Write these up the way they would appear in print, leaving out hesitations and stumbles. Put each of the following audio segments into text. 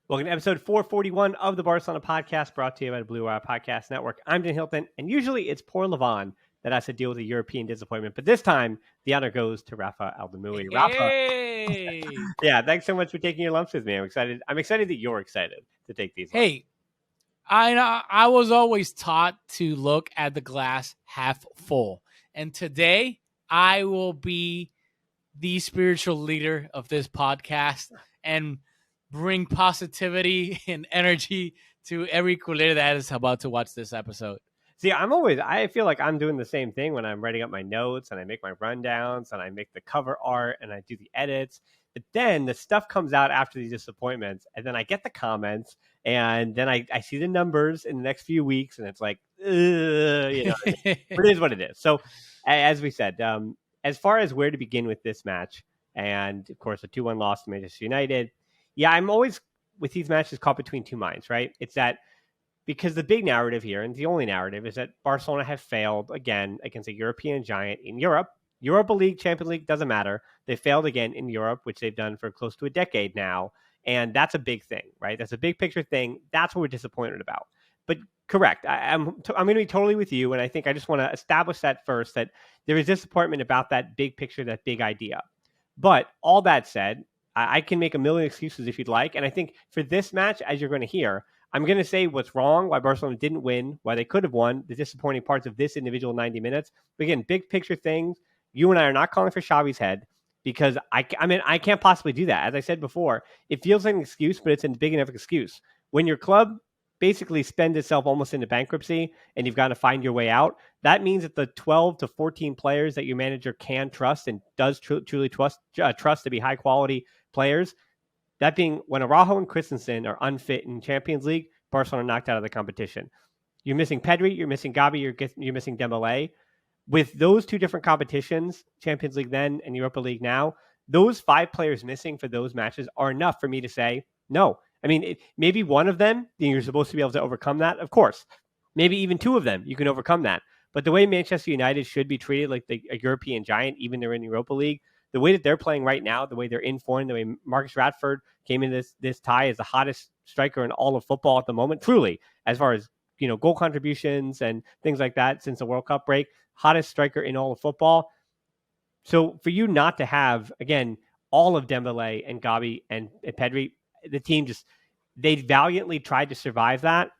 Welcome to episode 441 of the Barcelona podcast, brought to you by the Blue Wire Podcast Network. I'm Dan Hilton, and usually it's poor Levon that has to deal with a European disappointment, but this time the honor goes to Rafa Aldamuy. Rafa, Hey, yeah, thanks so much for taking your lumps with me. I'm excited. I'm excited that you're excited to take these lumps. hey! I was always taught to look at the glass half full, and today I will be the spiritual leader of this podcast and bring positivity and energy to every culé that is about to watch this episode. See, I feel like I'm doing the same thing when I'm writing up my notes and I make my rundowns and I make the cover art and I do the edits. But then the stuff comes out after these disappointments, and then I get the comments, and then I see the numbers in the next few weeks, and it's like, but it is what it is. So, as we said, as far as where to begin with this match, and of course, a 2-1 loss to Manchester United, yeah, I'm always with these matches caught between two minds, right? It's that because the big narrative here, and the only narrative, is that Barcelona have failed again against a European giant in Europe. Europa League, Champions League, doesn't matter. They failed again in Europe, which they've done for close to a decade now. And that's a big thing, right? That's a big picture thing. That's what we're disappointed about. But correct. I'm going to be totally with you. And I think I just want to establish that first, that there is disappointment about that big picture, that big idea. But all that said, I can make a million excuses if you'd like. And I think for this match, as you're going to hear, I'm going to say what's wrong, why Barcelona didn't win, why they could have won, the disappointing parts of this individual 90 minutes. But again, big picture things. You and I are not calling for Xavi's head because I can't possibly do that. As I said before, it feels like an excuse, but it's a big enough excuse. When your club basically spends itself almost into bankruptcy and you've got to find your way out, that means that the 12 to 14 players that your manager can trust and does truly trust to be high quality players, that being when Araujo and Christensen are unfit in Champions League, Barcelona knocked out of the competition. You're missing Pedri, you're missing Gavi, you're missing Dembele. With those two different competitions, Champions League then and Europa League now, those 5 players missing for those matches are enough for me to say no. I mean, maybe one of them, you're supposed to be able to overcome that, of course. Maybe even 2 of them, you can overcome that. But the way Manchester United should be treated like a European giant, even they're in Europa League, the way that they're playing right now, the way they're in form, the way Marcus Rashford came into this tie as the hottest striker in all of football at the moment, truly, as far as goal contributions and things like that since the World Cup break, hottest striker in all of football. So for you not to have, again, all of Dembele and Gavi and Pedri, the team they valiantly tried to survive that,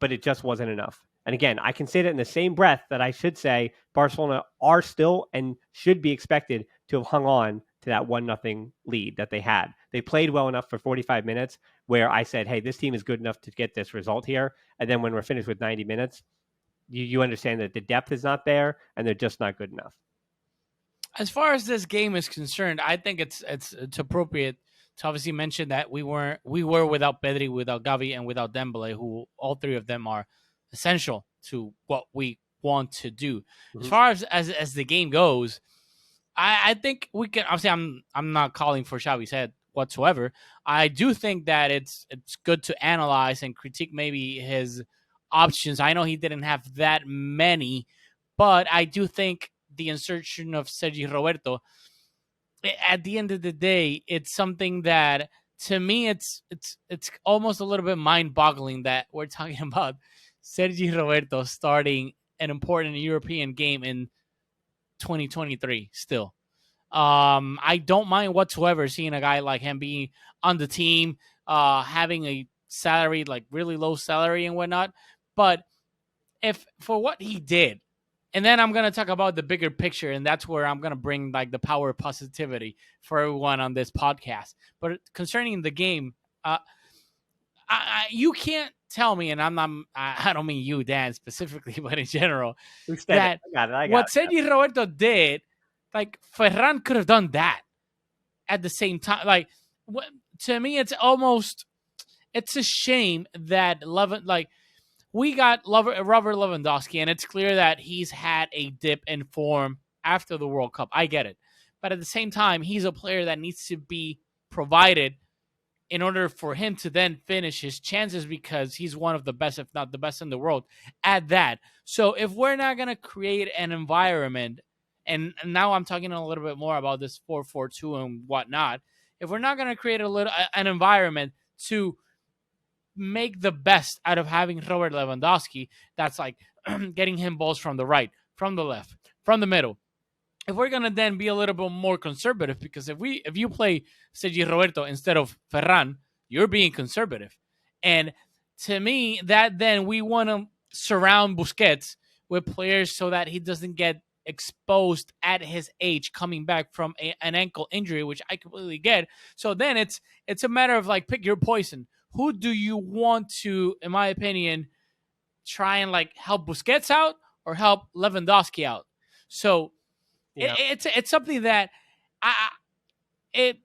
but it just wasn't enough. And again, I can say that in the same breath that I should say Barcelona are still and should be expected to have hung on to that 1-0 lead that they had. They played well enough for 45 minutes where I said, hey, this team is good enough to get this result here. And then when we're finished with 90 minutes, you understand that the depth is not there and they're just not good enough. As far as this game is concerned, I think it's appropriate to obviously mention that we were without Pedri, without Gavi, and without Dembele, who all 3 of them are essential to what we want to do. Mm-hmm. As far as the game goes, I think we can. Obviously, I'm not calling for Xavi's head whatsoever. I do think that it's good to analyze and critique maybe his options. I know he didn't have that many, but I do think the insertion of Sergi Roberto, at the end of the day, it's something that to me it's almost a little bit mind-boggling that we're talking about Sergi Roberto starting an important European game in 2023 still. I don't mind whatsoever seeing a guy like him being on the team, having a salary, like really low salary and whatnot. But if for what he did, and then I'm going to talk about the bigger picture, and that's where I'm going to bring like the power of positivity for everyone on this podcast. But concerning the game, you can't tell me, and I don't mean you, Dan, specifically, but in general, that what Sergi Roberto did, like Ferran could have done that at the same time. Like to me, it's a shame that we got Robert Lewandowski, and it's clear that he's had a dip in form after the World Cup. I get it. But at the same time, he's a player that needs to be provided in order for him to then finish his chances, because he's one of the best, if not the best in the world at that. So if we're not going to create an environment, and now I'm talking a little bit more about this 4-4-2 and whatnot, if we're not going to create an environment to make the best out of having Robert Lewandowski. That's like getting him balls from the right, from the left, from the middle. If we're gonna then be a little bit more conservative, because if you play Sergi Roberto instead of Ferran, you're being conservative. And to me, that then we want to surround Busquets with players so that he doesn't get exposed at his age coming back from an ankle injury, which I completely get. So then it's a matter of like pick your poison. Who do you want to, in my opinion, try and like help Busquets out or help Lewandowski out? So Yeah. it's something that I it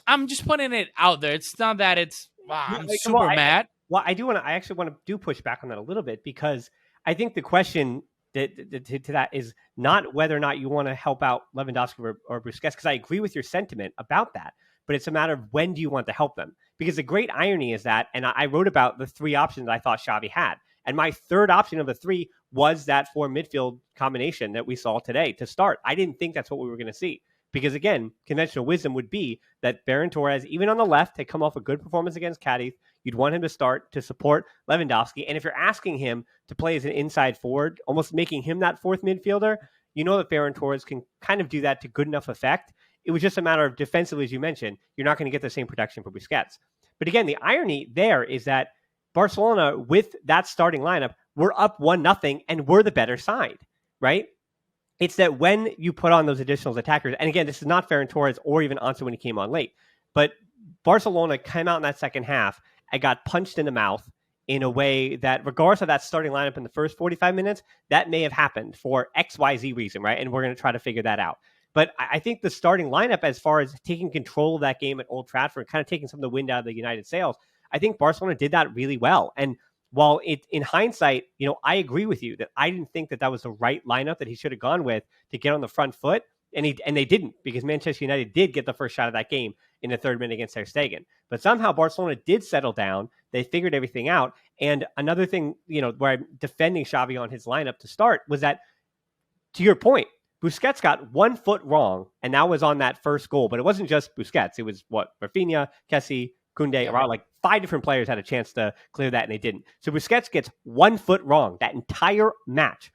I'm just putting it out there. It's not that it's wow, I'm super mad. Well, I actually want to do push back on that a little bit, because I think the question to that is not whether or not you want to help out Lewandowski or Busquets, because I agree with your sentiment about that, but it's a matter of when do you want to help them? Because the great irony is that, and I wrote about the three options I thought Xavi had, and my third option of the three was that four midfield combination that we saw today to start. I didn't think that's what we were going to see. Because again, conventional wisdom would be that Ferran Torres, even on the left, had come off a good performance against Cadiz. You'd want him to start to support Lewandowski. And if you're asking him to play as an inside forward, almost making him that fourth midfielder, you know that Ferran Torres can kind of do that to good enough effect. It was just a matter of defensively, as you mentioned, you're not going to get the same production for Busquets. But again, the irony there is that Barcelona, with that starting lineup, we're up 1-0 and we're the better side, right? It's that when you put on those additional attackers, and again, this is not Ferran Torres or even Ansu when he came on late, but Barcelona came out in that second half and got punched in the mouth in a way that, regardless of that starting lineup in the first 45 minutes, that may have happened for XYZ reason, right? And we're going to try to figure that out. But I think the starting lineup, as far as taking control of that game at Old Trafford, kind of taking some of the wind out of the United sails, I think Barcelona did that really well. And while in hindsight, I agree with you that I didn't think that was the right lineup that he should have gone with to get on the front foot. And they didn't, because Manchester United did get the first shot of that game in the third minute against Ter Stegen. But somehow Barcelona did settle down. They figured everything out. And another thing, where I'm defending Xavi on his lineup to start was that, to your point, Busquets got 1 foot wrong, and that was on that first goal. But it wasn't just Busquets. It was Rafinha, Kessié, Koundé, around like 5 different players had a chance to clear that, and they didn't. So Busquets gets 1 foot wrong that entire match.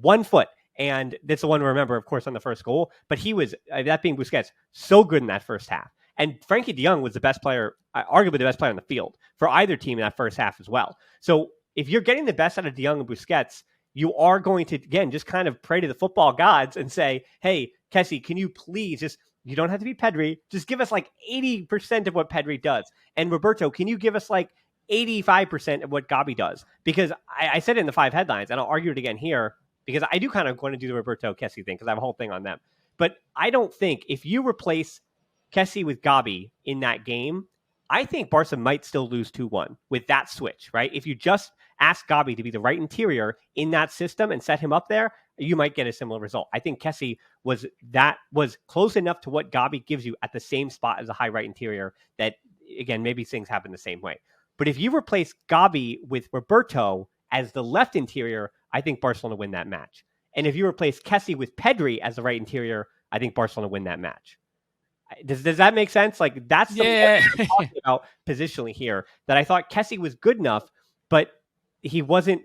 1 foot. And that's the one to remember, of course, on the first goal. But he was, that being Busquets, so good in that first half. And Frankie de Jong was the best player, arguably the best player on the field for either team in that first half as well. So if you're getting the best out of de Jong and Busquets, you are going to, again, just kind of pray to the football gods and say, hey, Kessié, can you please just, you don't have to be Pedri, just give us like 80% of what Pedri does. And Roberto, can you give us like 85% of what Gabi does? Because I said it in the 5 headlines, and I'll argue it again here, because I do kind of want to do the Roberto Kessié thing, because I have a whole thing on them. But I don't think, if you replace Kessié with Gabi in that game, I think Barca might still lose 2-1 with that switch, right? If you just ask Gabi to be the right interior in that system and set him up there, you might get a similar result. I think Kessié was close enough to what Gabi gives you at the same spot as a high right interior that, again, maybe things happen the same way. But if you replace Gabi with Roberto as the left interior, I think Barcelona win that match. And if you replace Kessié with Pedri as the right interior, I think Barcelona win that match. Does that make sense? Like, that's the point I'm talking about positionally here, that I thought Kessié was good enough, but he wasn't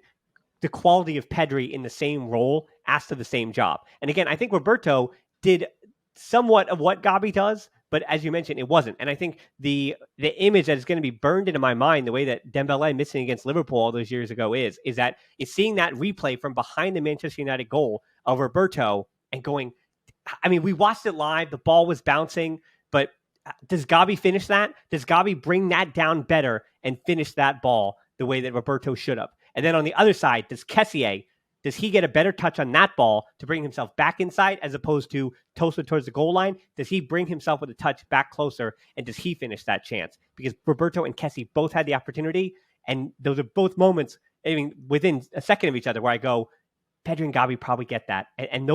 the quality of Pedri in the same role, asked to the same job. And again, I think Roberto did somewhat of what Gabi does, but as you mentioned, it wasn't. And I think the image that is going to be burned into my mind, the way that Dembélé missing against Liverpool all those years ago is seeing that replay from behind the Manchester United goal of Roberto and going, I mean, we watched it live. The ball was bouncing, but does Gabi finish that? Does Gabi bring that down better and finish that ball the way that Roberto should have? And then on the other side, does he get a better touch on that ball to bring himself back inside as opposed to toasted towards the goal line? Does he bring himself with a touch back closer, and does he finish that chance? Because Roberto and Kessié both had the opportunity, and those are both moments, I mean, within a second of each other, where I go, Pedri and Gabi probably get that. And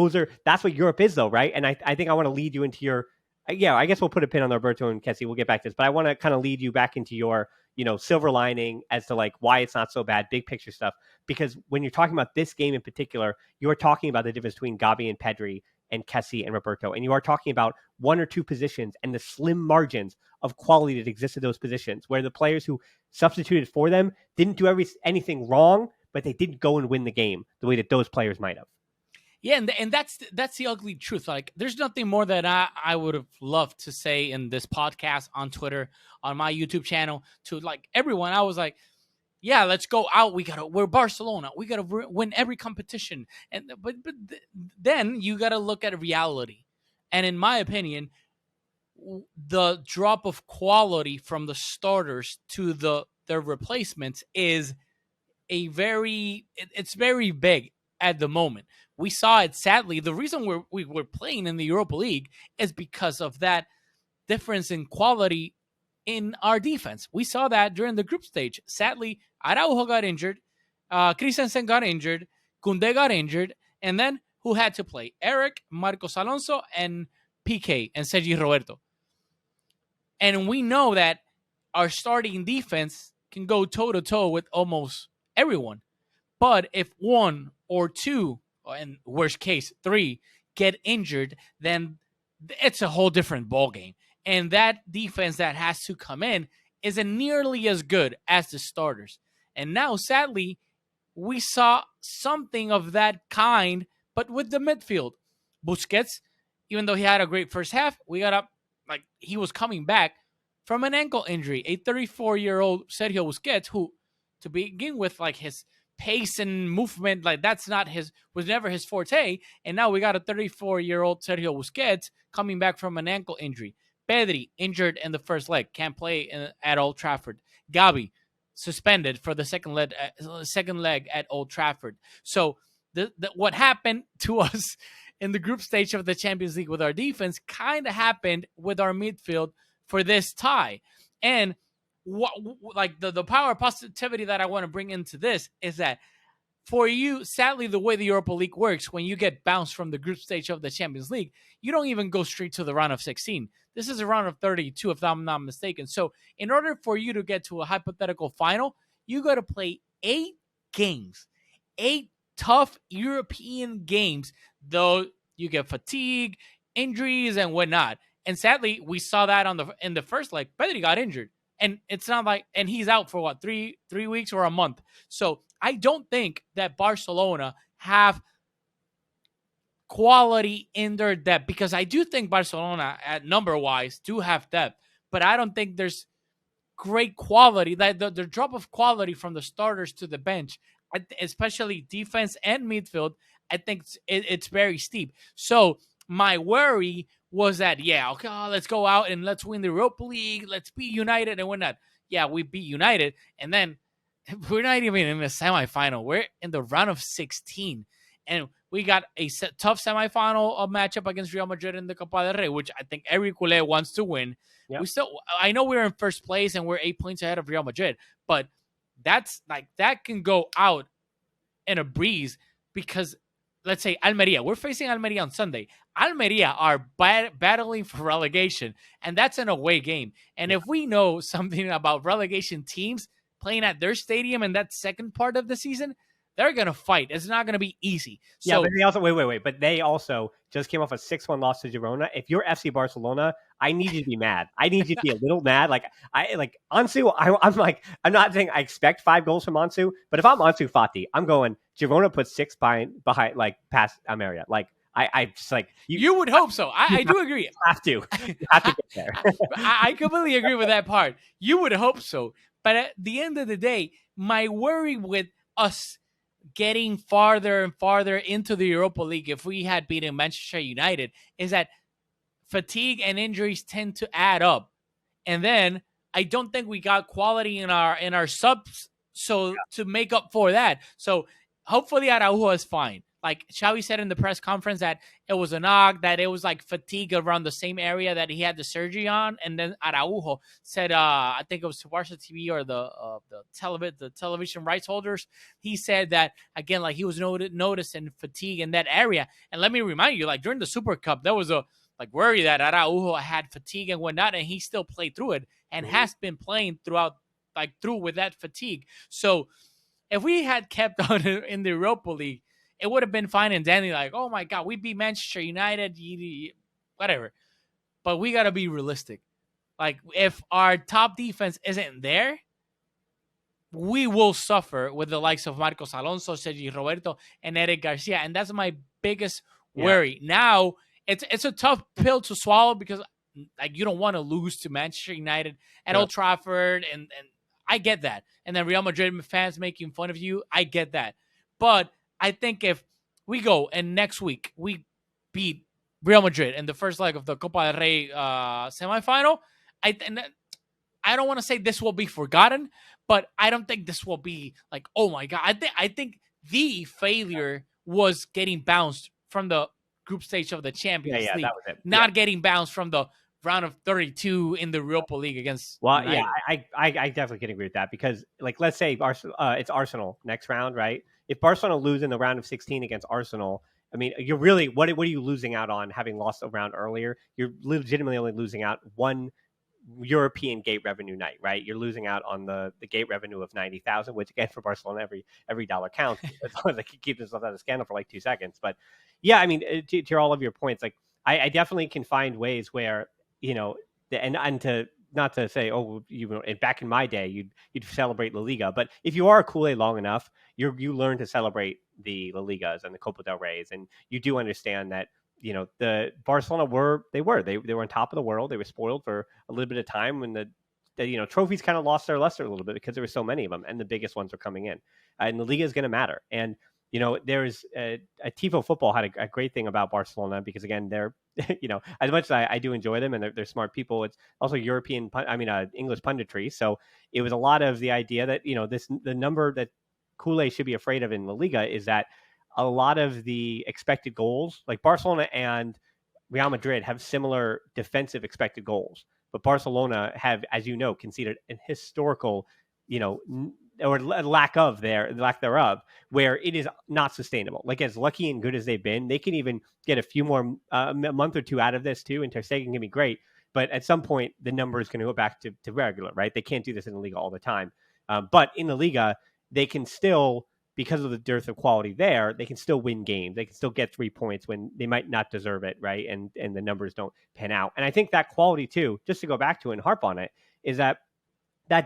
that's what Europe is, though, right? And I think I want to lead you into your, I guess we'll put a pin on Roberto and Kessié. We'll get back to this, but I want to kind of lead you back into your, silver lining as to like why it's not so bad, big picture stuff. Because when you're talking about this game in particular, you're talking about the difference between Gabi and Pedri. and Kessié and Roberto. And you are talking about one or two positions and the slim margins of quality that exist at those positions, where the players who substituted for them didn't do anything wrong, but they didn't go and win the game the way that those players might have. Yeah, and that's the ugly truth. Like, there's nothing more that I would have loved to say in this podcast, on Twitter, on my YouTube channel, to like everyone. I was like, yeah, let's go out. We're Barcelona. We gotta win every competition. And but then you gotta look at reality. And in my opinion, the drop of quality from the starters to their replacements is it's very big at the moment. We saw it, sadly. The reason we're playing in the Europa League is because of that difference in quality in our defense. We saw that during the group stage. Sadly, Araujo got injured, Christensen got injured, Koundé got injured, and then who had to play? Eric, Marcos Alonso, and PK, and Sergi Roberto. And we know that our starting defense can go toe-to-toe with almost everyone. But if one or two, and worst case, three, get injured, then it's a whole different ballgame. And that defense that has to come in isn't nearly as good as the starters. And now, sadly, we saw something of that kind, but with the midfield. Busquets, even though he had a great first half, he was coming back from an ankle injury. A 34-year-old Sergio Busquets, who, to begin with, like, his pace and movement, like, was never his forte. And now we got a 34-year-old Sergio Busquets coming back from an ankle injury. Pedri, injured in the first leg, can't play at Old Trafford. Xavi, suspended for the second leg at Old Trafford. So what happened to us in the group stage of the Champions League with our defense kind of happened with our midfield for this tie. And the power positivity that I want to bring into this is that, for you, sadly, the way the Europa League works, when you get bounced from the group stage of the Champions League, you don't even go straight to the round of 16. This is a round of 32, if I'm not mistaken. So in order for you to get to a hypothetical final, you got to play 8 games, 8 tough European games, though you get fatigue, injuries, and whatnot. And sadly, we saw that in the first leg. Pedri got injured. And it's not like, and he's out for what, three weeks or a month. So I don't think that Barcelona have quality in their depth, because I do think Barcelona, at number-wise, do have depth. But I don't think there's great quality. That the drop of quality from the starters to the bench, especially defense and midfield, I think it's very steep. So my worry was that, let's go out and let's win the Europa League. Let's beat United and whatnot. Yeah, we beat United. And then we're not even in the semifinal. We're in the round of 16. And we got a tough semifinal matchup against Real Madrid in the Copa del Rey, which I think every culé wants to win. Yep. I know we're in first place and we're 8 points ahead of Real Madrid, but that can go out in a breeze, because let's say Almeria. We're facing Almeria on Sunday. Almeria are battling for relegation, and that's an away game. And if we know something about relegation teams playing at their stadium in that second part of the season, they're going to fight. It's not going to be easy. So, but they also wait. But they also just came off a 6-1 loss to Girona. If you're FC Barcelona, I need you to be mad. I need you to be a little mad. Ansu. I'm not saying I expect 5 goals from Ansu, but if I'm Ansu Fati, I'm going Girona put 6 behind past Almeria. I just you would hope so. I do agree. You have to get there. I completely agree with that part. You would hope so, but at the end of the day, my worry with us getting farther and farther into the Europa League, if we had beaten Manchester United, is that fatigue and injuries tend to add up. And then I don't think we got quality in our subs to make up for that. So hopefully Araujo is fine. Like Xavi said in the press conference that it was a knock, that it was like fatigue around the same area that he had the surgery on. And then Araujo said, I think it was to Barca TV or the television rights holders. He said that, again, like he was noticing fatigue in that area. And let me remind you, like during the Super Cup, there was a worry that Araujo had fatigue and whatnot, and he still played through it and has been playing through with that fatigue. So if we had kept on in the Europa League, it would have been fine and dandy. Like, oh my God, we beat Manchester United, whatever. But we got to be realistic. Like, if our top defense isn't there, we will suffer with the likes of Marcos Alonso, Sergi Roberto, and Eric Garcia. And that's my biggest worry. Now, it's a tough pill to swallow because like you don't want to lose to Manchester United at Old Trafford, and I get that. And then Real Madrid fans making fun of you, I get that. But I think if we go and next week we beat Real Madrid in the first leg of the Copa del Rey semifinal, I don't want to say this will be forgotten, but I don't think this will be like, oh my God. I think the failure was getting bounced from the group stage of the Champions League, that was it. not getting bounced from the round of 32 in the Europa League against United. Yeah, I definitely can agree with that because, like, let's say it's Arsenal next round, right? If Barcelona lose in the round of 16 against Arsenal, I mean, you're really what are you losing out on having lost a round earlier? You're legitimately only losing out one European gate revenue night, right? You're losing out on the gate revenue of 90,000, which again for Barcelona, every dollar counts as long as they can keep themselves out of the scandal for like 2 seconds. But yeah, I mean, to all of your points, like I definitely can find ways where and to not to say, oh, back in my day, you'd celebrate La Liga, but if you are a Kool-Aid long enough, you learn to celebrate the La Ligas and the Copa del Reys, and you do understand that the Barcelona were on top of the world. They were spoiled for a little bit of time when the trophies kind of lost their luster a little bit because there were so many of them, and the biggest ones were coming in, and the Liga is going to matter. And there's a Tifo Football had a great thing about Barcelona because again they're as much as I do enjoy them and they're smart people, it's also English punditry. So it was a lot of the idea that the number that Kool-Aid should be afraid of in La Liga is that a lot of the expected goals, like Barcelona and Real Madrid have similar defensive expected goals, but Barcelona have, as you know, conceded an historical, or lack thereof, where it is not sustainable. Like as lucky and good as they've been, they can even get a few more a month or two out of this too, and Ter Stegen can be great. But at some point, the number is going to go back to regular, right? They can't do this in the Liga all the time. But in the Liga, they can still, because of the dearth of quality there, they can still win games. They can still get 3 points when they might not deserve it, right? And the numbers don't pan out. And I think that quality too, just to go back to it and harp on it, is that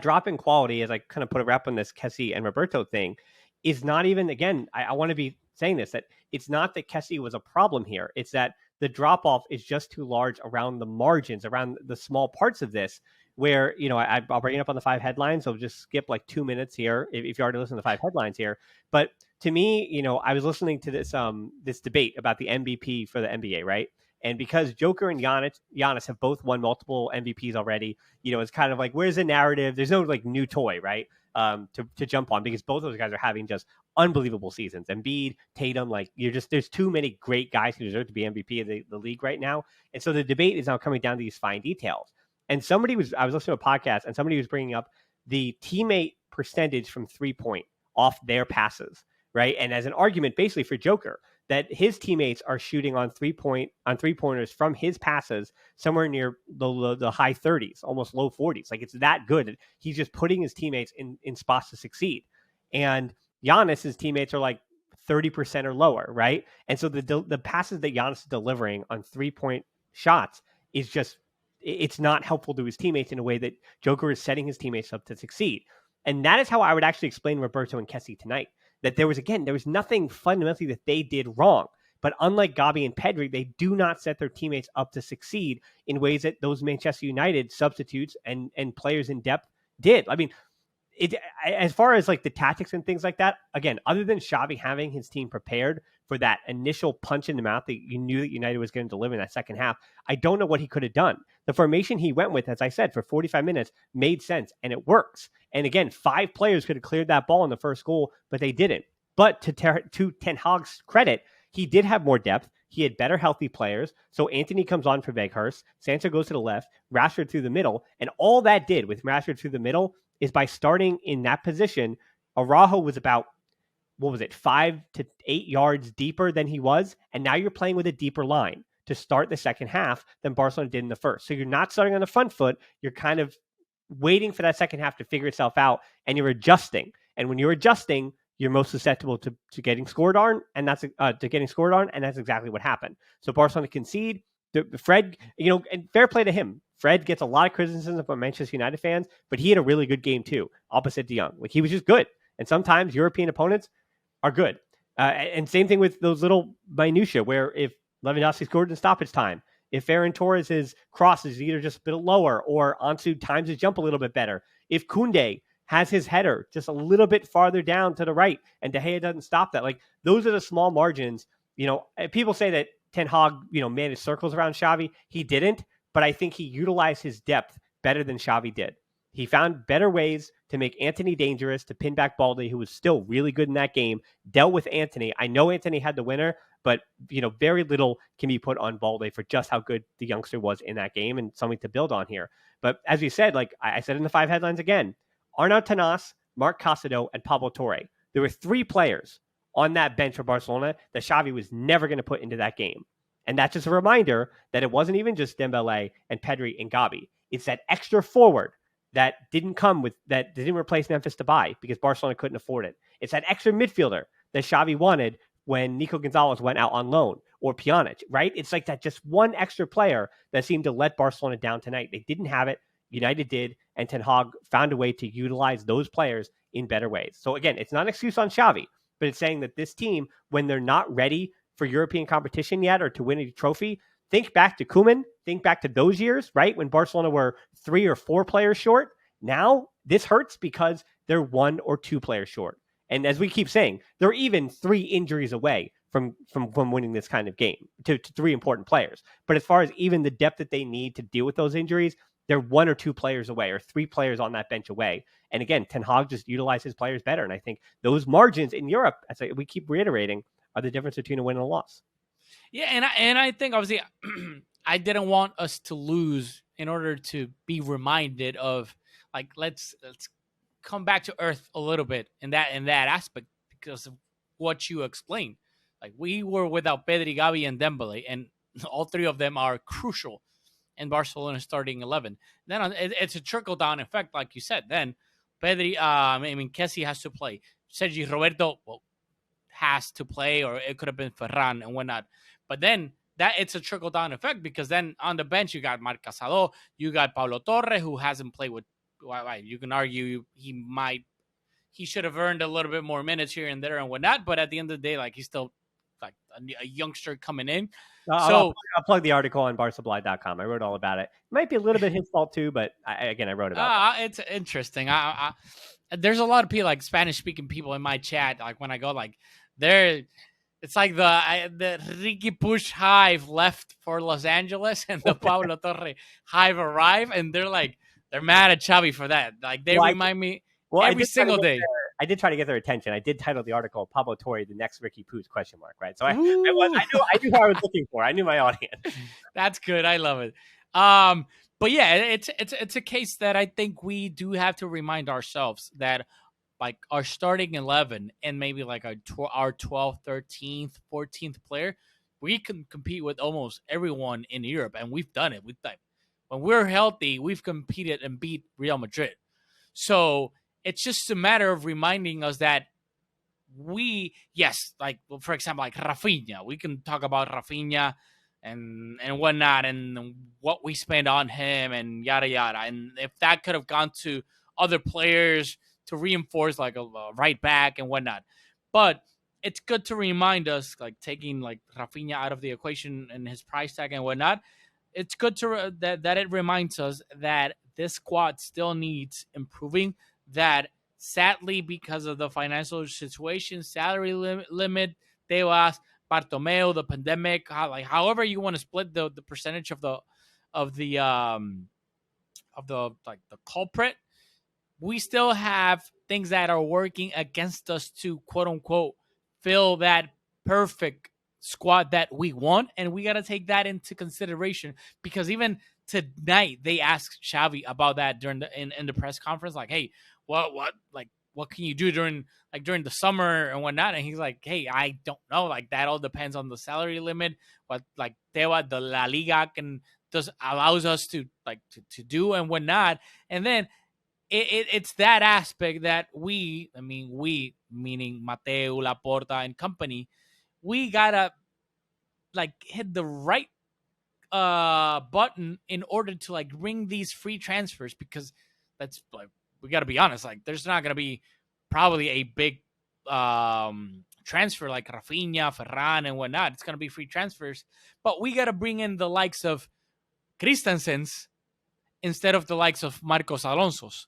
drop in quality, as I kind of put a wrap on this Kessié and Roberto thing, is not even, again, I want to be saying this, that it's not that Kessié was a problem here. It's that the drop off is just too large around the margins, around the small parts of this, where, I'll bring it up on the 5 headlines. So just skip like 2 minutes here if you already listened to the 5 headlines here. But to me, I was listening to this debate about the MVP for the NBA, right? And because Joker and Giannis have both won multiple MVPs already, it's kind of like, where's the narrative? There's no like new toy, right? To jump on, because both those guys are having just unbelievable seasons. Embiid, Tatum, like there's too many great guys who deserve to be MVP of the league right now. And so the debate is now coming down to these fine details. And I was listening to a podcast and somebody was bringing up the teammate percentage from 3-point off their passes, right? And as an argument basically for Joker, that his teammates are shooting on 3-pointers from his passes somewhere near the high 30s, almost low 40s. Like it's that good. He's just putting his teammates in spots to succeed. And Giannis's teammates are like 30% or lower, right? And so the passes that Giannis is delivering on 3-point shots is just, it's not helpful to his teammates in a way that Joker is setting his teammates up to succeed. And that is how I would actually explain Roberto and Kessié tonight. That there was nothing fundamentally that they did wrong. But unlike Gavi and Pedri, they do not set their teammates up to succeed in ways that those Manchester United substitutes and players in depth did. I mean, as far as like the tactics and things like that, again, other than Xavi having his team prepared for that initial punch in the mouth that you knew that United was going to deliver in that second half, I don't know what he could have done. The formation he went with, as I said, for 45 minutes made sense and it works. And again, 5 players could have cleared that ball in the first goal, but they didn't. But to Ten Hag's credit, he did have more depth. He had better healthy players. So Anthony comes on for Weghorst. Sancho goes to the left, Rashford through the middle. And all that did with Rashford through the middle is by starting in that position, Araujo was about, 5 to 8 yards deeper than he was. And now you're playing with a deeper line to start the second half than Barcelona did in the first. So you're not starting on the front foot. You're kind of waiting for that second half to figure itself out, and you're adjusting. And when you're adjusting, you're most susceptible to getting scored on, and that's exactly what happened. So Barcelona concede. Fred, and fair play to him. Fred gets a lot of criticism from Manchester United fans, but he had a really good game too, opposite De Jong. Like, he was just good. And sometimes European opponents are good. And same thing with those little minutia where if Lewandowski scored in stoppage time, if Ferran Torres' cross is either just a bit lower or Ansu times his jump a little bit better, if Koundé has his header just a little bit farther down to the right and De Gea doesn't stop that, like, those are the small margins. People say that Ten Hag, managed circles around Xavi. He didn't, but I think he utilized his depth better than Xavi did. He found better ways to make Antony dangerous, to pin back Balde, who was still really good in that game, dealt with Antony. I know Antony had the winner, but very little can be put on Balde for just how good the youngster was in that game, and something to build on here. But as you said, like I said in the 5 headlines again, Arnaud Tenas, Marc Casado, and Pablo Torre. There were 3 players on that bench for Barcelona that Xavi was never going to put into that game. And that's just a reminder that it wasn't even just Dembele and Pedri and Gavi. It's that extra forward that didn't replace Memphis Depay because Barcelona couldn't afford it. It's that extra midfielder that Xavi wanted when Nico Gonzalez went out on loan, or Pjanic, right? It's like that just one extra player that seemed to let Barcelona down tonight. They didn't have it. United did, and Ten Hag found a way to utilize those players in better ways. So again, it's not an excuse on Xavi, but it's saying that this team, when they're not ready for European competition yet or to win a trophy, think back to Koeman, think back to those years, right? When Barcelona were 3 or 4 players short. Now this hurts because they're 1 or 2 players short. And as we keep saying, they're even 3 injuries away from winning this kind of game to 3 important players. But as far as even the depth that they need to deal with those injuries, they're 1 or 2 players away, or 3 players on that bench away. And again, Ten Hag just utilized his players better. And I think those margins in Europe, as we keep reiterating, are the difference between a win and a loss. Yeah, and I think obviously I didn't want us to lose in order to be reminded of, like, let's come back to earth a little bit in that aspect because of what you explained. Like, we were without Pedri, Gavi, and Dembele, and all 3 of them are crucial in Barcelona starting 11. Then it's a trickle down effect, like you said. Then Pedri, Kessié has to play. Sergi, Roberto, has to play, or it could have been Ferran and whatnot. But then that it's a trickle down effect because then on the bench you got Marc Casado, you got Pablo Torre, who hasn't played with. You can argue he should have earned a little bit more minutes here and there and whatnot. But at the end of the day, like, he's still like a youngster coming in. I'll plug the article on barcablind.com. I wrote all about it. It might be a little bit his fault too, but I wrote about it. It's interesting. There's a lot of people, like Spanish-speaking people in my chat. Like, when I go, like, it's like the Ricky Push hive left for Los Angeles and the Pablo Torre hive arrive, and they're mad at Xavi for that. Like, they remind me every single day. I did try to get their attention. I did title the article "Pablo Torre, the next Ricky Puig?" ? Right. So I knew who I was looking for. I knew my audience. That's good. I love it. But yeah, it's a case that I think we do have to remind ourselves that, like, our starting 11 and maybe like our 12th, 13th, 14th player, we can compete with almost everyone in Europe, and we've done it. When we're healthy, we've competed and beat Real Madrid. So it's just a matter of reminding us that like, for example, like Rafinha, we can talk about Rafinha and whatnot, and what we spend on him and yada yada. And if that could have gone to other players to reinforce, like a right back and whatnot. But it's good to remind us, like, taking like Rafinha out of the equation and his price tag and whatnot. It's good to that it reminds us that this squad still needs improving. That sadly, because of the financial situation, salary limit, Tebas, Bartomeu, the pandemic, however you want to split the percentage of the culprit, we still have things that are working against us to, quote unquote, fill that perfect squad that we want. And we got to take that into consideration, because even tonight they asked Xavi about that during in the press conference. Like, hey, what can you do during the summer and whatnot? And he's like, hey, I don't know. Like, that all depends on the salary limit. What, like, the La Liga allows us to do and whatnot. And then it's that aspect that we meaning Mateo, Laporta, and company, we gotta like hit the right button in order to like bring these free transfers, because that's like, we got to be honest, like there's not going to be probably a big transfer like Rafinha, Ferran, and whatnot. It's going to be free transfers, but we got to bring in the likes of Christensen's instead of the likes of Marcos Alonso's.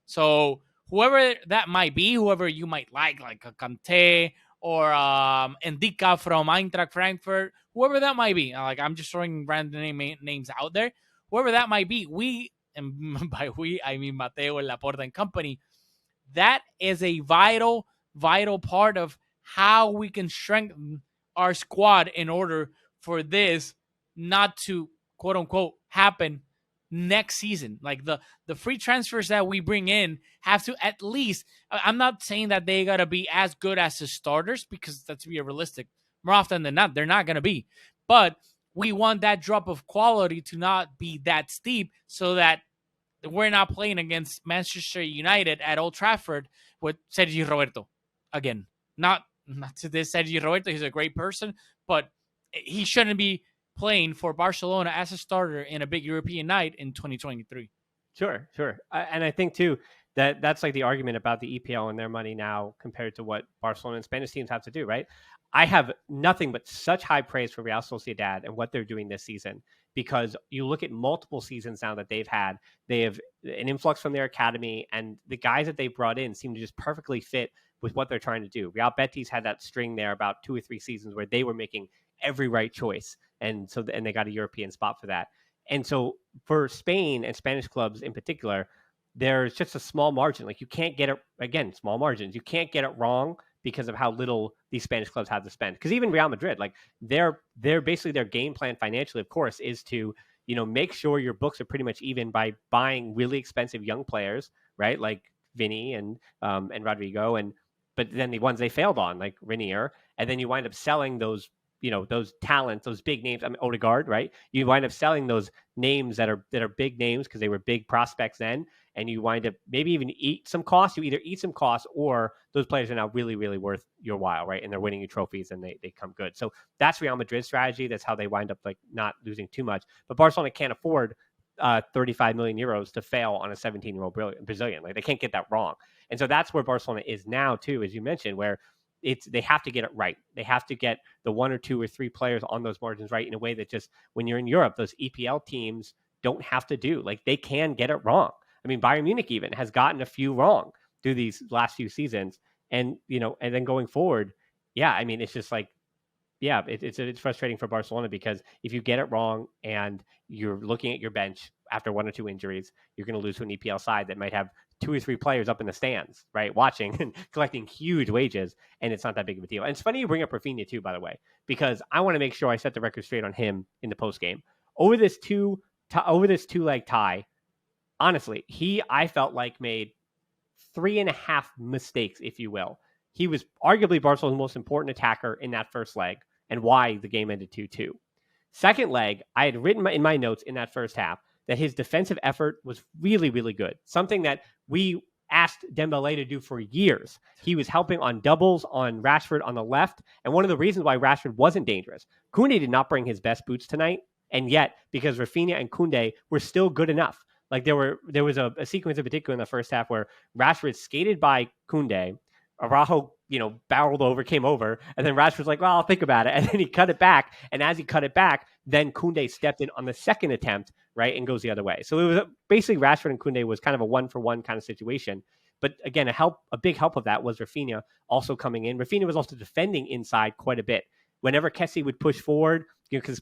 So whoever that might be, whoever you might like a Kante or Endika from Eintracht Frankfurt, whoever that might be. Like, I'm just throwing random names out there. Whoever that might be, we, and by we I mean Mateo and Laporta and company, that is a vital part of how we can strengthen our squad in order for this not to quote unquote happen next season. Like the free transfers that we bring in have to at least, I'm not saying that they gotta be as good as the starters, because that's to be realistic. More often than not, they're not gonna be. But we want that drop of quality to not be that steep, so that we're not playing against Manchester United at Old Trafford with Sergi Roberto again. Not to this Sergi Roberto, he's a great person, but he shouldn't be playing for Barcelona as a starter in a big European night in 2023. Sure. And I think too that that's like the argument about the EPL and their money now compared to what Barcelona and Spanish teams have to do, right? I have nothing but such high praise for Real Sociedad and what they're doing this season, because you look at multiple seasons now that they've had, they have an influx from their academy, and the guys that they brought in seem to just perfectly fit with what they're trying to do. Real Betis had that string there about 2 or 3 seasons where they were making every right choice, and they got a European spot for that. And so for Spain and Spanish clubs in particular, there's just a small margin. Like, you can't get it, again, small margins. You can't get it wrong because of how little these Spanish clubs have to spend. Because even Real Madrid, like they're basically, their game plan financially, of course, is to, make sure your books are pretty much even by buying really expensive young players, right? Like Vinny and Rodrigo, but then the ones they failed on, like Renier, and then you wind up selling those, those talents, those big names. I mean, Odegaard, right? You wind up selling those names that are big names because they were big prospects then, and you wind up maybe even eat some costs. You either eat some costs, or those players are now really, really worth your while, right? And they're winning you trophies, and they come good. So that's Real Madrid's strategy. That's how they wind up like not losing too much. But Barcelona can't afford 35 million euros to fail on a 17-year-old Brazilian. Like, they can't get that wrong. And so that's where Barcelona is now too, as you mentioned, where they have to get it right. They have to get the 1 or 2 or 3 players on those margins right in a way that just, when you're in Europe, those EPL teams don't have to do. Like, they can get it wrong. I mean, Bayern Munich even has gotten a few wrong through these last few seasons. And, and then going forward, yeah, I mean, it's just like, yeah, it's frustrating for Barcelona, because if you get it wrong and you're looking at your bench after 1 or 2 injuries, you're going to lose to an EPL side that might have 2 or 3 players up in the stands, right, watching and collecting huge wages, and it's not that big of a deal. And it's funny you bring up Rafinha too, by the way, because I want to make sure I set the record straight on him in the post game over this two leg tie. Honestly, I felt like made 3.5 mistakes, if you will. He was arguably Barcelona's most important attacker in that first leg, and why the game ended 2-2. Second leg, I had written in my notes in that first half that his defensive effort was really, really good. Something that we asked Dembele to do for years. He was helping on doubles on Rashford on the left, and one of the reasons why Rashford wasn't dangerous. Koundé did not bring his best boots tonight, and yet, because Rafinha and Koundé were still good enough. Like, there was a sequence in particular in the first half where Rashford skated by Koundé, Araujo, barreled over, came over, and then Rashford's like, well, I'll think about it. And then he cut it back. And as he cut it back, then Koundé stepped in on the second attempt, right, and goes the other way. So it was basically Rashford and Koundé was kind of a 1-for-1 kind of situation. But again, a big help of that was Rafinha also coming in. Rafinha was also defending inside quite a bit. Whenever Kessié would push forward, because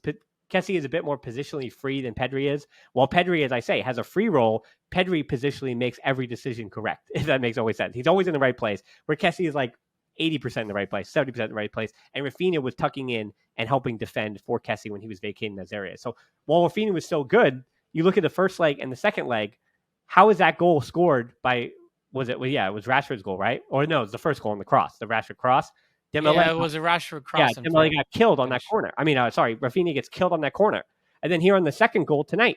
Kessié is a bit more positionally free than Pedri is. While Pedri, as I say, has a free role, Pedri positionally makes every decision correct, if that makes always sense. He's always in the right place, where Kessié is like 80% in the right place, 70% in the right place. And Rafinha was tucking in and helping defend for Kessié when he was vacating those areas. So while Rafinha was so good, you look at the first leg and the second leg, how is that goal scored by, it was Rashford's goal, right? Or no, it was the first goal on the cross, the Rashford cross. Yeah, it was a Rashford cross. Yeah, Dembele got killed on that corner. I mean, Rafinha gets killed on that corner. And then here on the second goal tonight,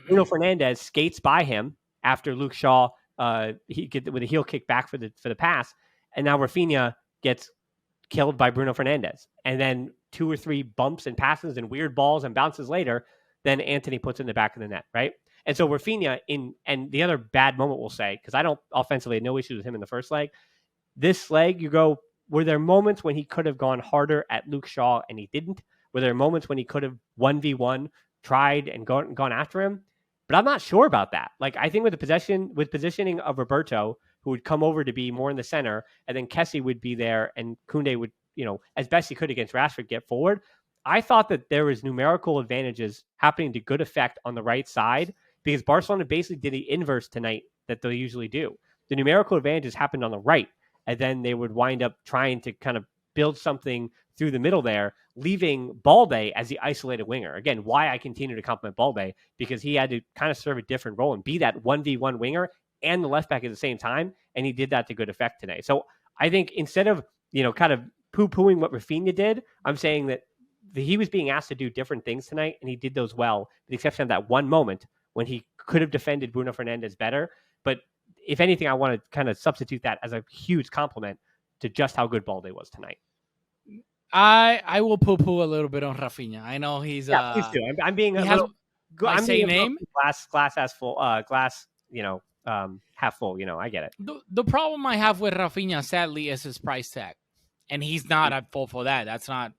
Bruno Fernandes skates by him after Luke Shaw he get with a heel kick back for the pass, and now Rafinha gets killed by Bruno Fernandes, and then 2 or 3 bumps and passes and weird balls and bounces later, then Antony puts it in the back of the net, right? And so Rafinha and the other bad moment we'll say, because I don't offensively had no issues with him in the first leg. This leg, you go, were there moments when he could have gone harder at Luke Shaw and he didn't? Were there moments when he could have 1v1 tried and gone after him? But I'm not sure about that. Like, I think with the positioning of Roberto, who would come over to be more in the center, and then Kessié would be there, and Koundé would, as best he could against Rashford, get forward. I thought that there was numerical advantages happening to good effect on the right side because Barcelona basically did the inverse tonight that they usually do. The numerical advantages happened on the right, and then they would wind up trying to kind of build something through the middle there, leaving Balde as the isolated winger. Again, why I continue to compliment Balde, because he had to kind of serve a different role and be that 1v1 winger and the left back at the same time, and he did that to good effect today. So I think instead of, kind of poo-pooing what Rafinha did, I'm saying that he was being asked to do different things tonight, and he did those well, with the exception of that one moment when he could have defended Bruno Fernandes better. But if anything, I want to kind of substitute that as a huge compliment to just how good Balde was tonight. I will poo-poo a little bit on Rafinha. I know he's please do. I'm being I'm being name glass as full glass, half full. I get it. The problem I have with Rafinha, sadly, is his price tag, and he's not at fault for that. That's not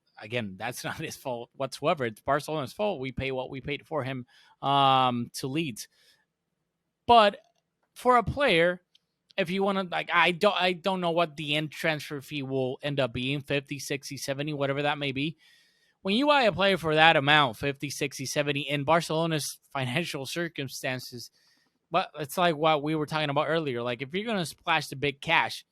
his fault whatsoever. It's Barcelona's fault. We pay what we paid for him to Leeds. But for a player, if you want to, I don't know what the end transfer fee will end up being, 50, 60, 70, whatever that may be. When you buy a player for that amount, 50, 60, 70, in Barcelona's financial circumstances, but it's like what we were talking about earlier. Like, if you're going to splash the big cash,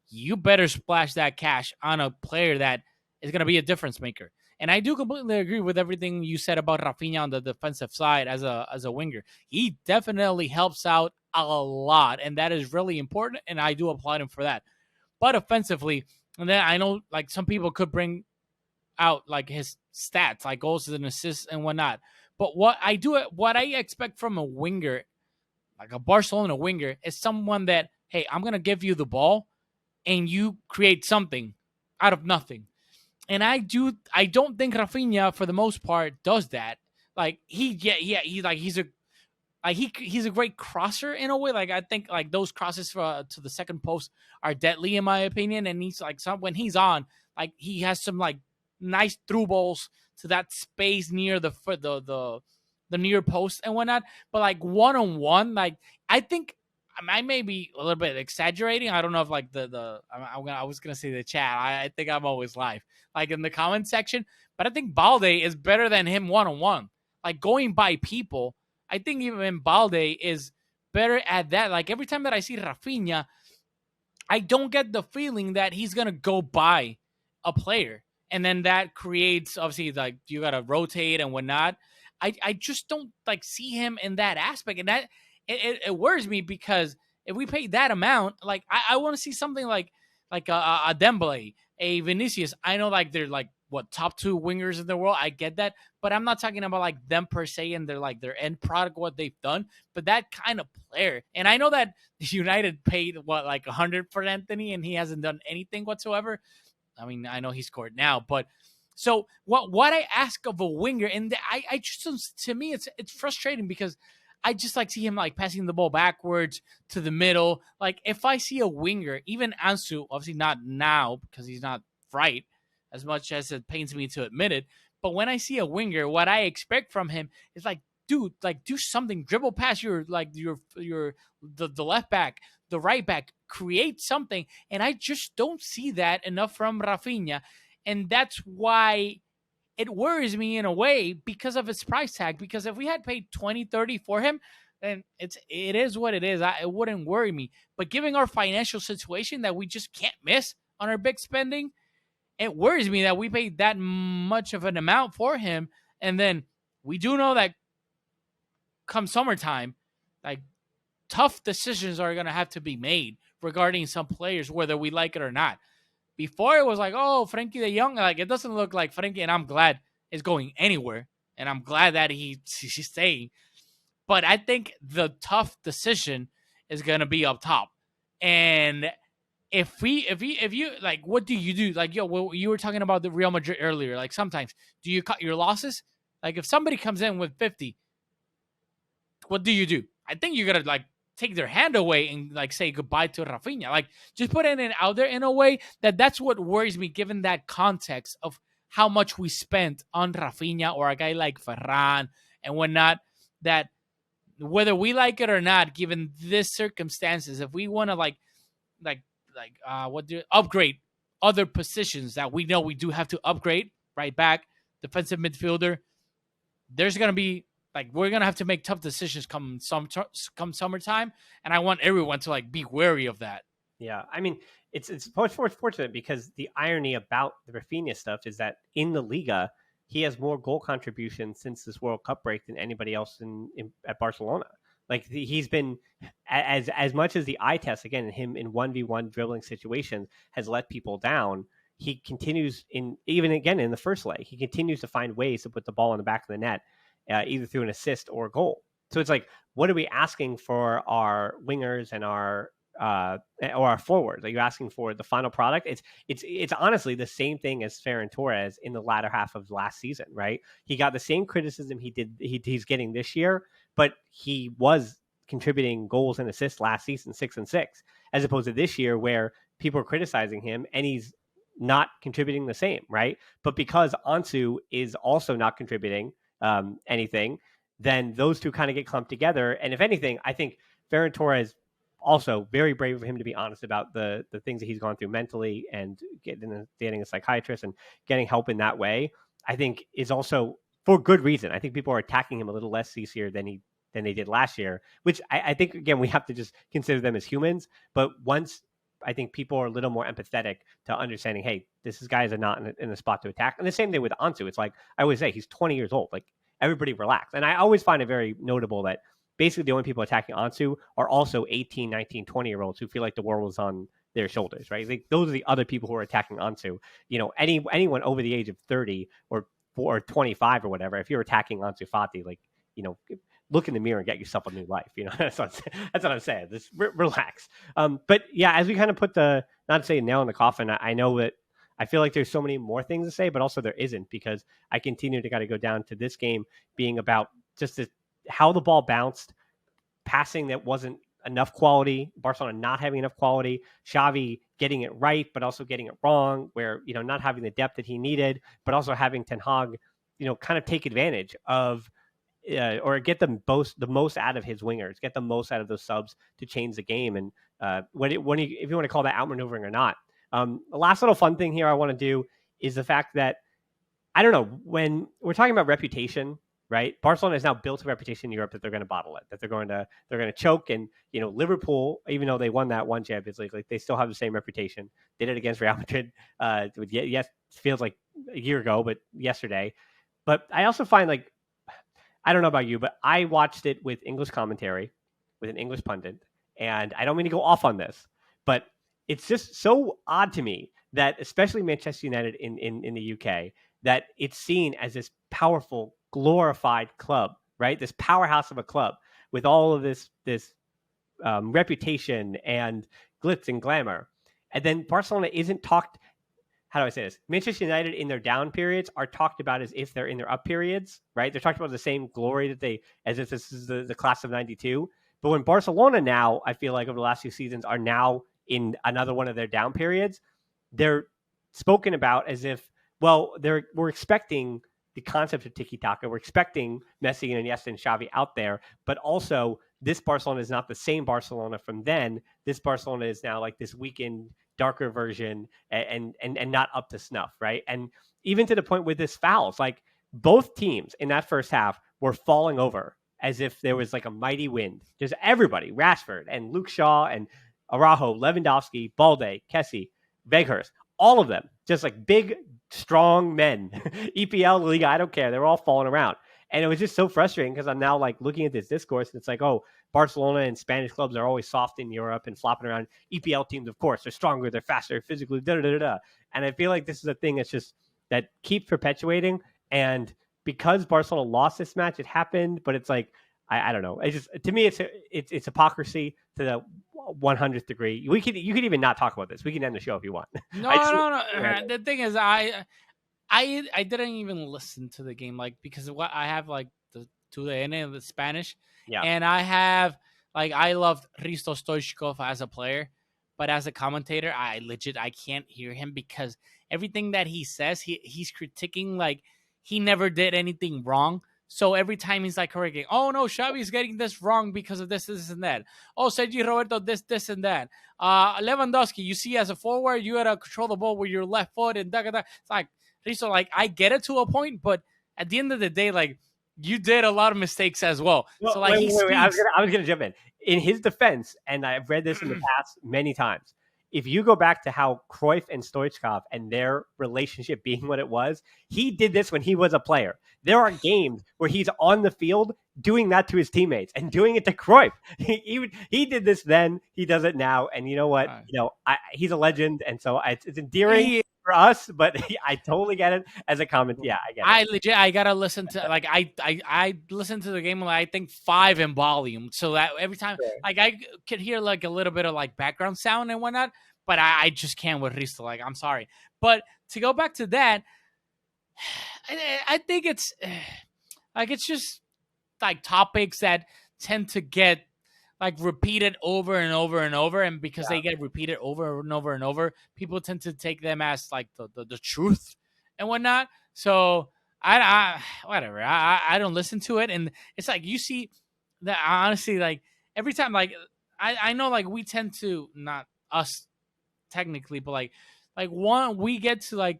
you better splash that cash on a player that is going to be a difference maker. And I do completely agree with everything you said about Rafinha on the defensive side as a winger. He definitely helps out a lot, and that is really important, and I do applaud him for that. But offensively, and then I know like some people could bring out like his stats, like goals and assists and whatnot. But what I expect from a winger, like a Barcelona winger, is someone that, hey, I'm going to give you the ball and you create something out of nothing. And I don't think Rafinha, for the most part, does that. Like he's a great crosser in a way. Like I think like those crosses to the second post are deadly in my opinion. And he's like when he's on, like he has some like nice through balls to that space near the near post and whatnot. But like 1-on-1, like I think I may be a little bit exaggerating. I don't know if like I was gonna say the chat. I think I'm always live, like in the comment section. But I think Balde is better than him 1-on-1. Like going by people, I think even Balde is better at that. Like every time that I see Rafinha, I don't get the feeling that he's gonna go by a player, and then that creates obviously like you gotta rotate and whatnot. I just don't like see him in that aspect, and that. It worries me because if we pay that amount, like I want to see something like a Dembele, a Vinicius. I know like they're like what top 2 wingers in the world. I get that, but I'm not talking about like them per se and they're like their end product, what they've done. But that kind of player, and I know that United paid what like 100 for Anthony, and he hasn't done anything whatsoever. I mean, I know he scored now, but. So what I ask of a winger, and I just, to me it's frustrating because I just like see him like passing the ball backwards to the middle. Like if I see a winger, even Ansu, obviously not now because he's not right as much as it pains me to admit it. But when I see a winger, what I expect from him is like, dude, like do something, dribble past the left back, the right back, create something. And I just don't see that enough from Rafinha. And that's why it worries me in a way because of its price tag. Because if we had paid 20, 30 for him, then it is what it is. It wouldn't worry me. But given our financial situation that we just can't miss on our big spending, it worries me that we paid that much of an amount for him. And then we do know that come summertime, like tough decisions are going to have to be made regarding some players, whether we like it or not. Before it was like, oh, Frankie de Jong, like it doesn't look like Frankie, and I'm glad is going anywhere, and I'm glad that he's staying. But I think the tough decision is gonna be up top. And if you like, what do you do? Like, yo, well, you were talking about the Real Madrid earlier. Like, sometimes do you cut your losses? Like, if somebody comes in with 50, what do you do? I think you're gonna like take their hand away and like say goodbye to Rafinha. Like, just put it out there in a way that's what worries me, given that context of how much we spent on Rafinha or a guy like Ferran and whatnot. That whether we like it or not, given this circumstances, if we want to like what do upgrade other positions that we know we do have to upgrade, right back, defensive midfielder, there's gonna be like we're gonna have to make tough decisions come summertime, and I want everyone to like be wary of that. Yeah, I mean, it's fortunate because the irony about the Rafinha stuff is that in the Liga, he has more goal contributions since this World Cup break than anybody else at Barcelona. Like he's been as much as the eye test again, him in 1v1 dribbling situations has let people down. He continues in even again in the first leg, he continues to find ways to put the ball in the back of the net, either through an assist or a goal. So it's like, what are we asking for our wingers and our or our forwards? Are you asking for the final product? It's honestly the same thing as Ferran Torres in the latter half of last season, right? He got the same criticism he's getting this year, but he was contributing goals and assists last season, 6 and 6, as opposed to this year where people are criticizing him and he's not contributing the same, right? But because Ansu is also not contributing anything, then those two kind of get clumped together. And if anything, I think Ferran Torres also very brave of him to be honest about the things that he's gone through mentally and getting a psychiatrist and getting help in that way. I think is also for good reason. I think people are attacking him a little less this year than they did last year, which I think again we have to just consider them as humans. But once I think people are a little more empathetic to understanding, hey, this guys are not in a spot to attack. And the same thing with Ansu. It's like I always say, he's 20 years old. Like everybody relax. And I always find it very notable that basically the only people attacking Ansu are also 18, 19, 20-year-olds who feel like the world was on their shoulders, right? Like those are the other people who are attacking Ansu. You know, anyone over the age of 30 or 25 or whatever, if you're attacking Ansu Fati, like, you know, look in the mirror and get yourself a new life. You know, that's what I'm saying. Just relax. But yeah, as we kind of put not to say a nail in the coffin, I know that I feel like there's so many more things to say, but also there isn't, because I continue to got to go down to this game being about just how the ball bounced, passing that wasn't enough quality, Barcelona not having enough quality, Xavi getting it right, but also getting it wrong, where, you know, not having the depth that he needed, but also having Ten Hag, you know, kind of take advantage of or get the most out of his wingers, get the most out of those subs to change the game. And if you want to call that outmaneuvering or not. The last little fun thing here I want to do is the fact that, I don't know, when we're talking about reputation, right? Barcelona has now built a reputation in Europe that they're going to bottle it, that they're going to choke. And, you know, Liverpool, even though they won that one Champions League, like they still have the same reputation. Did it against Real Madrid. Yes, feels like a year ago, but yesterday. But I also find, like, I don't know about you, but I watched it with English commentary, with an English pundit, and I don't mean to go off on this, but it's just so odd to me that, especially Manchester United in the UK, that it's seen as this powerful, glorified club, right? This powerhouse of a club with all of this reputation and glitz and glamour. And then Barcelona isn't talked, how do I say this? Manchester United in their down periods are talked about as if they're in their up periods, right? They're talked about the same glory as if this is the class of 92. But when Barcelona now, I feel like over the last few seasons, are now in another one of their down periods, they're spoken about as if, well, we're expecting the concept of tiki-taka. We're expecting Messi and Iniesta and Xavi out there, but also this Barcelona is not the same Barcelona from then. This Barcelona is now like this weakened, darker version and not up to snuff, right? And even to the point with this fouls, like both teams in that first half were falling over as if there was like a mighty wind. Just everybody, Rashford and Luke Shaw and Araujo, Lewandowski, Balde, Kessié, Weghorst, all of them, just like big, strong men. EPL, Liga, I don't care. They're all falling around. And it was just so frustrating because I'm now like looking at this discourse and it's like, oh, Barcelona and Spanish clubs are always soft in Europe and flopping around. EPL teams, of course, they're stronger, they're faster, physically, da-da-da-da. And I feel like this is a thing that's just that keeps perpetuating. And because Barcelona lost this match, it happened, but it's like, I don't know. It's just to me, it's hypocrisy to the 100th degree. You could even not talk about this. We can end the show if you want. No, I just, no. The thing is, I didn't even listen to the game like because what I have like the to the end of the Spanish, yeah, and I have like I loved Risto Stoichkov as a player, but as a commentator, I can't hear him because everything that he says, he's critiquing like he never did anything wrong. So every time he's like correcting, oh no, Xavi's getting this wrong because of this, and that. Oh, Sergi Roberto, this, and that. Lewandowski, you see, as a forward, you gotta control the ball with your left foot, and da da da. It's like, so like I get it to a point, but at the end of the day, like you did a lot of mistakes as well. well, So like he wait. speaks. I was gonna jump in. In his defense, and I've read this in the past many times. If you go back to how Cruyff and Stoichkov and their relationship being what it was, he did this when he was a player. There are games where he's on the field doing that to his teammates and doing it to Cruyff. He did this then. He does it now. And you know what? He's a legend, and so it's endearing for us. But I totally get it as a comment. Yeah, I get it. I gotta listen to like I listen to the game like I think 5 in volume, so that every time Sure. like I could hear like a little bit of like background sound and whatnot, but I just can't with Risto. Like I'm sorry, but to go back to that, I think it's like it's just like topics that tend to get like repeated over and over and over, and because they get repeated over and over and over, people tend to take them as like the truth and whatnot. So I whatever. I don't listen to it, and it's like you see that honestly, like every time, like I know like we tend to not us technically, but like one we get to like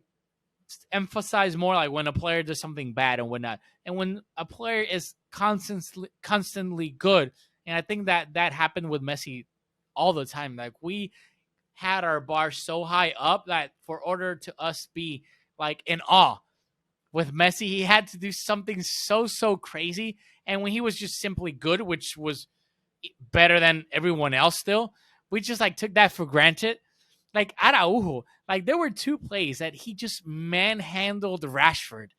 emphasize more like when a player does something bad and whatnot, and when a player is constantly good. And I think that happened with Messi all the time. Like we had our bar so high up that for order to us be like in awe with Messi, he had to do something so crazy. And when he was just simply good, which was better than everyone else still, we just like took that for granted. Like Araujo, like there were 2 plays that he just manhandled Rashford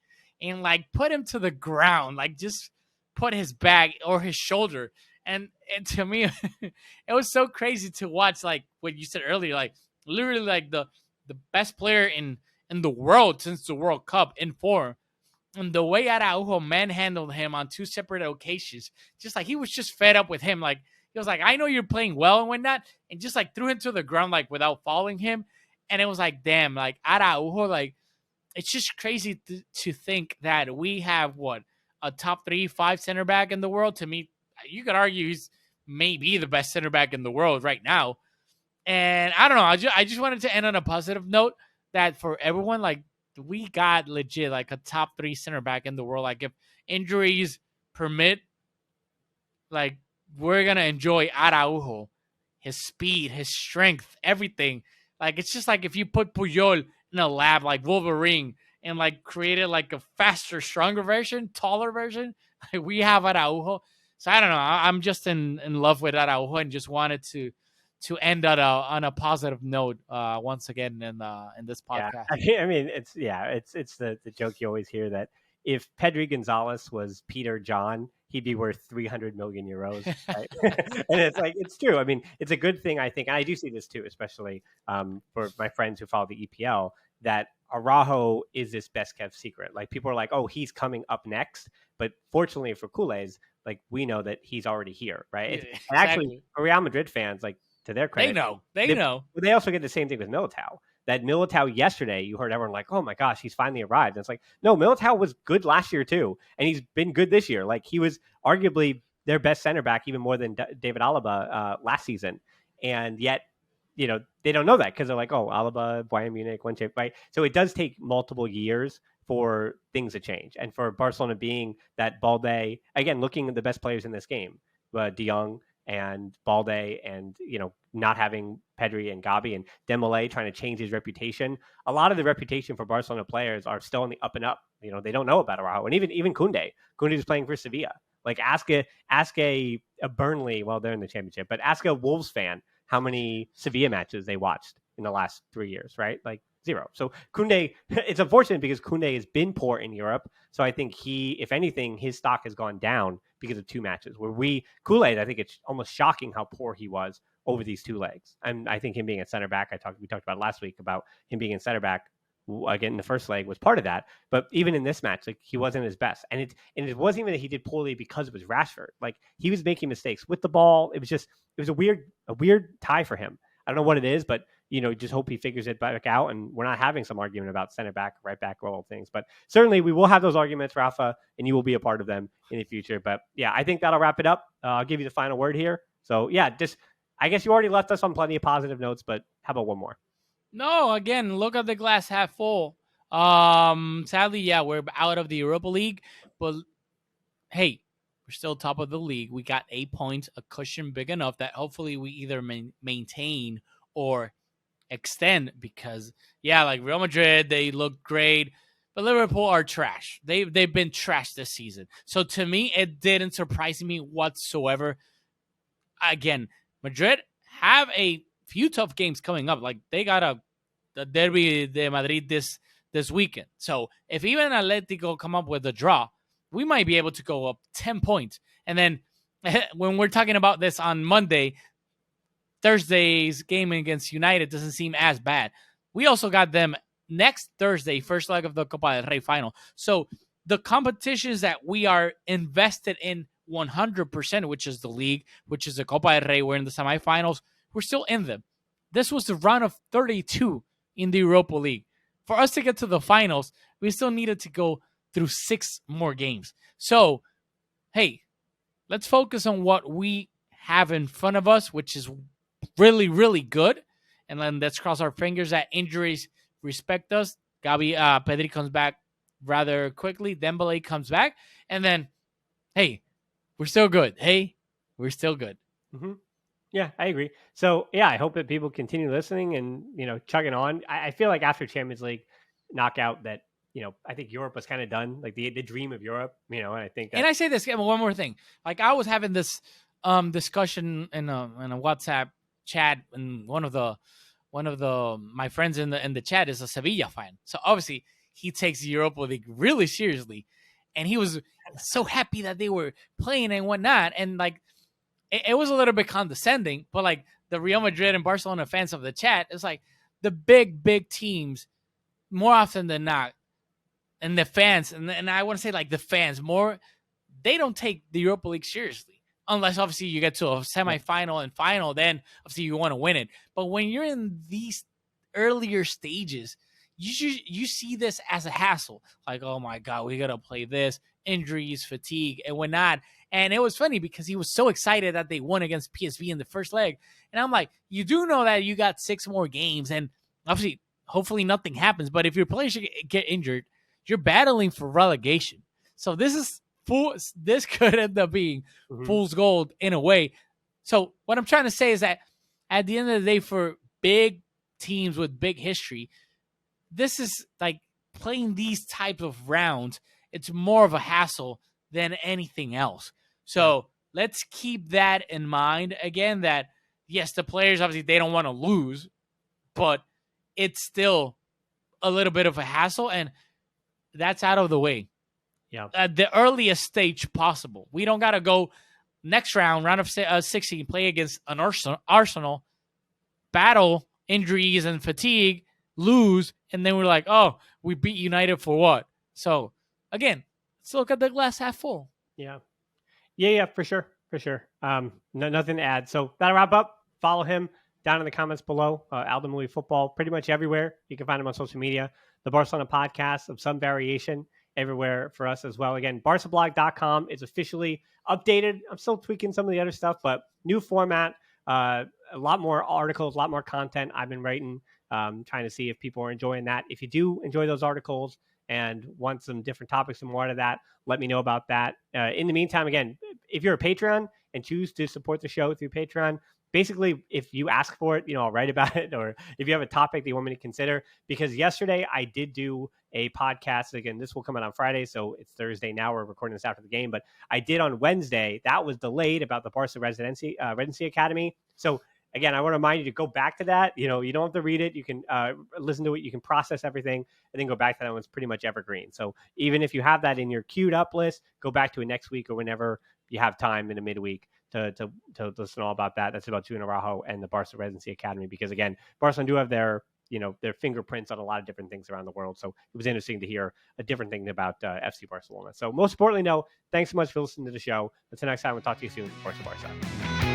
and like put him to the ground, like just put his back or his shoulder. And to me, it was so crazy to watch, like what you said earlier, like literally like the best player in the world since the World Cup in form. And the way Araujo manhandled him on 2 separate occasions, just like he was just fed up with him. Like he was like, I know you're playing well and whatnot, and just like threw him to the ground like without following him. And it was like, damn, like Araujo, like it's just crazy to think that we have what a top 3-5 center back in the world. To me, you could argue he's maybe the best center back in the world right now. And I don't know. I just wanted to end on a positive note that for everyone, like we got legit like a top 3 center back in the world. Like if injuries permit, like we're gonna enjoy Araujo, his speed, his strength, everything. Like it's just like if you put Puyol in a lab like Wolverine and like created like a faster, stronger version, taller version, like we have Araujo. So I don't know. I'm just in love with Araujo and just wanted to end on a positive note once again in this Yeah, podcast. I mean, it's the joke you always hear that if Pedri Gonzalez was Peter John, he'd be worth 300 million euros, right? And it's like it's true. I mean, it's a good thing, I think, and I do see this too, especially for my friends who follow the EPL, that Araujo is this best kept secret. Like people are like, oh, he's coming up next, but fortunately for Culés, like we know that he's already here, right? Yeah, And exactly. actually, for Real Madrid fans, like to their They credit, know. They know. they also get the same thing with Militao. That Militao yesterday, you heard everyone like, oh my gosh, he's finally arrived. And it's like, no, Militao was good last year too. And he's been good this year. Like he was arguably their best center back, even more than David Alaba last season. And yet, you know, they don't know that because they're like, oh, Alaba, Bayern Munich, one chip, right? So it does take multiple years for things to change. And for Barcelona being that Balde, again, looking at the best players in this game, De Jong and Balde and, you know, not having Pedri and Gavi and Dembele trying to change his reputation. A lot of the reputation for Barcelona players are still on the up and up. You know, they don't know about Araujo. And even Koundé. Koundé is playing for Sevilla. Like ask a Burnley, well, they're in the championship, but ask a Wolves fan how many Sevilla matches they watched. in the last 3 years, right? Like zero. So Koundé, it's unfortunate because Koundé has been poor in Europe. So I think if anything, his stock has gone down because of 2 matches. Kool-Aid, I think it's almost shocking how poor he was over these 2 legs. And I think him being at center back, we talked about last week about him being in center back again in the first leg was part of that. But even in this match, like he wasn't his best. And it wasn't even that he did poorly because it was Rashford. Like he was making mistakes with the ball. It was a weird tie for him. I don't know what it is, but just hope he figures it back out. And we're not having some argument about center back, right back, role things. But certainly we will have those arguments, Rafa, and you will be a part of them in the future. But yeah, I think that'll wrap it up. I'll give you the final word here. So yeah, I guess you already left us on plenty of positive notes, but how about one more? No, again, look at the glass half full. Sadly, yeah, we're out of the Europa League, but hey, we're still top of the league. We got 8 points, a cushion big enough that hopefully we either maintain or extend. Because yeah, like Real Madrid, they look great, but Liverpool are trash. They've been trash this season. So to me, it didn't surprise me whatsoever. Again, Madrid have a few tough games coming up. Like they got the Derby de Madrid this weekend. So if even Atletico come up with a draw, we might be able to go up 10 points. And then when we're talking about this on Monday, Thursday's game against United doesn't seem as bad. We also got them next Thursday, first leg of the Copa del Rey final. So the competitions that we are invested in 100%, which is the league, which is the Copa del Rey, we're in the semifinals, we're still in them. This was the round of 32 in the Europa League. For us to get to the finals, we still needed to go through 6 more games. So, hey, let's focus on what we have in front of us, which is really, really good. And then let's cross our fingers that injuries respect us. Pedri comes back rather quickly. Dembele comes back. And then, hey, we're still good. Hey, we're still good. Mm-hmm. Yeah, I agree. So yeah, I hope that people continue listening and chugging on. I feel like after Champions League knockout that I think Europe was kind of done, like the dream of Europe. And I think that. And I say this one more thing. Like I was having this discussion in a WhatsApp chat, and one of my friends in the chat is a Sevilla fan. So obviously he takes the Europa League really seriously, and he was so happy that they were playing and whatnot. And like it was a little bit condescending, but like the Real Madrid and Barcelona fans of the chat, it's like the big teams more often than not, and the fans, and I want to say like the fans more, they don't take the Europa League seriously. Unless obviously you get to a semifinal and final, then obviously you want to win it. But when you're in these earlier stages, you see this as a hassle. Like, oh my God, we got to play this, injuries, fatigue, and whatnot. And it was funny because he was so excited that they won against PSV in the first leg. And I'm like, you do know that you got 6 more games, and obviously, hopefully nothing happens. But if your players get injured, you're battling for relegation. So this could end up being fool's gold in a way. So what I'm trying to say is that at the end of the day, for big teams with big history, this is like playing these types of rounds. It's more of a hassle than anything else. So let's keep that in mind. Again, that yes, the players, obviously they don't want to lose, but it's still a little bit of a hassle, and that's out of the way. Yeah. At the earliest stage possible. We don't got to go next round of 16, play against an Arsenal, battle injuries and fatigue, lose, and then we're like, oh, we beat United for what? So, again, let's look at the glass half full. Yeah, for sure. Nothing to add. So that'll wrap up. Follow him down in the comments below. Aldamuy Football, pretty much everywhere. You can find him on social media. The Barcelona podcast of some variation everywhere for us as well. Again, barcablog.com is officially updated. I'm still tweaking some of the other stuff, but new format, a lot more articles, a lot more content I've been writing, trying to see if people are enjoying that. If you do enjoy those articles and want some different topics and more out of that, let me know about that. In the meantime, again, if you're a Patreon and choose to support the show through Patreon, basically, if you ask for it, I'll write about it. Or if you have a topic that you want me to consider, because yesterday I did do a podcast. Again, this will come out on Friday, so it's Thursday now. We're recording this after the game, but I did on Wednesday. That was delayed about the Barca Residency Academy. So again, I want to remind you to go back to that. You know, you don't have to read it. You can listen to it. You can process everything and then go back to that one. It's pretty much evergreen. So even if you have that in your queued up list, go back to it next week or whenever you have time in the midweek to listen all about that. That's about Tuna Rajo and the Barca Residency Academy, because again, Barcelona do have their their fingerprints on a lot of different things around the world. So it was interesting to hear a different thing about FC Barcelona. So most importantly, no, thanks so much for listening to the show. Until next time, we'll talk to you soon. Barca Barca.